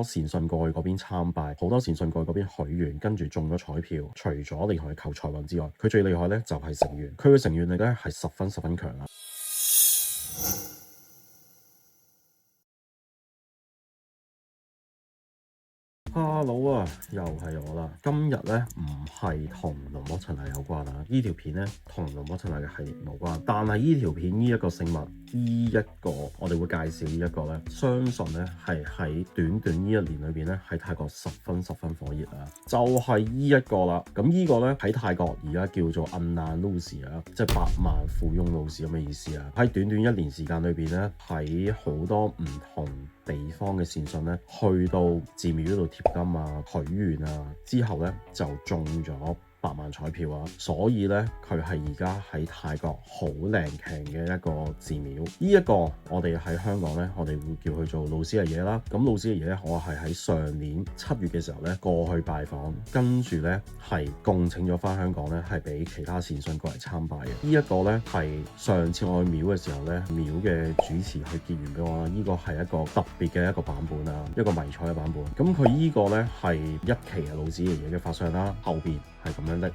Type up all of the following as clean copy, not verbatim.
善信過去嗰邊參拜，好多善信過去嗰邊許願，跟住中咗彩票。除咗厲害求財運之外，佢最厲害咧就係成緣，佢嘅成緣力咧係十分強啊！Hello 啊，又係我啦。今日咧唔係同龍魔陳列有關啊，呢條片咧同龍魔陳列嘅系列無關，但係呢條片呢一個聖物，呢一個我哋會介紹呢一個咧，相信咧係喺短呢一年裏邊咧喺泰國十分火熱啊，就係呢一個啦。咁呢個咧喺泰國而家叫做 Anna Lucy 啊，即係百萬富翁路士咁嘅意思啊。喺短一年時間裏邊咧，喺好多唔同地方嘅善信咧，去到寺廟嗰度貼金啊、許願啊，之後咧就中咗100萬彩票啊，所以咧佢係而家喺泰國好靚強嘅一個寺廟。呢一個我哋喺香港咧，我哋會叫佢做老師爺爺啦。咁老師爺爺咧，我係喺上年7月嘅時候咧過去拜訪，跟住咧係共請咗翻香港咧，係俾其他善信過嚟參拜嘅。呢一個咧係上次我去廟嘅時候咧，廟嘅主持去結緣俾我啦。呢個係一個特別嘅一個版本啊，一個迷彩嘅版本。咁佢呢個咧係一期嘅老師爺爺嘅法相啦，後邊係咁樣的。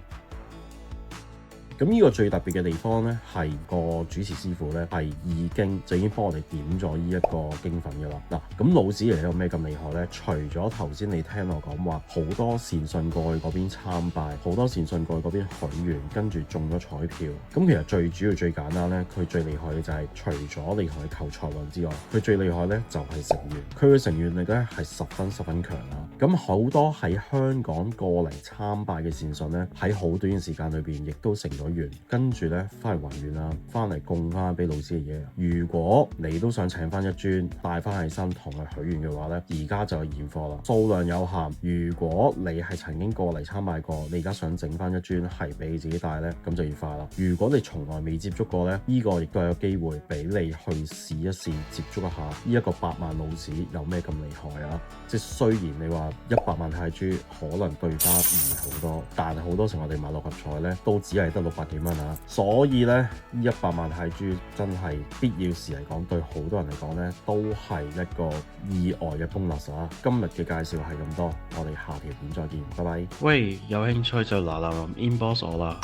咁呢個最特別嘅地方咧，係個主持師傅咧係已經幫我哋點咗呢一個經粉嘅啦。嗱，咁老子嚟有咩咁厲害咧？除咗頭先你聽我講話，好多善信過去嗰邊參拜，好多善信過去嗰邊許願，跟住中咗彩票。咁其實最主要最簡單咧，佢最厲害嘅就係除咗厲害求財運之外，佢最厲害咧就係成緣。佢嘅成緣力咧係十分強啊！咁好多喺香港過嚟參拜嘅善信咧，喺好短嘅時間裏邊，亦都成咗緣，跟住咧翻嚟還願啦，翻嚟供翻俾老師爺爺。如果你都想請翻一尊帶翻起身同佢許願嘅話咧，而家就係現貨啦，數量有限。如果你係曾經過嚟參拜過，你而家想整翻一尊係俾自己帶咧，咁就要快啦。如果你從來未接觸過咧，呢個亦都係有機會俾你去試一試接觸一下呢一個100萬老士有咩咁厲害啊！即係雖然你話100萬泰銖可能對家唔係好多，但係好多時候我哋買六合彩咧都只係得600幾蚊啊，所以咧呢100萬泰銖真係必要時嚟講，對好多人嚟講咧都係一個意外嘅 bonus啊！今日嘅介紹係咁多，我哋下條片再見，拜拜。喂，有興趣就嗱嗱臨 inbox 我啦。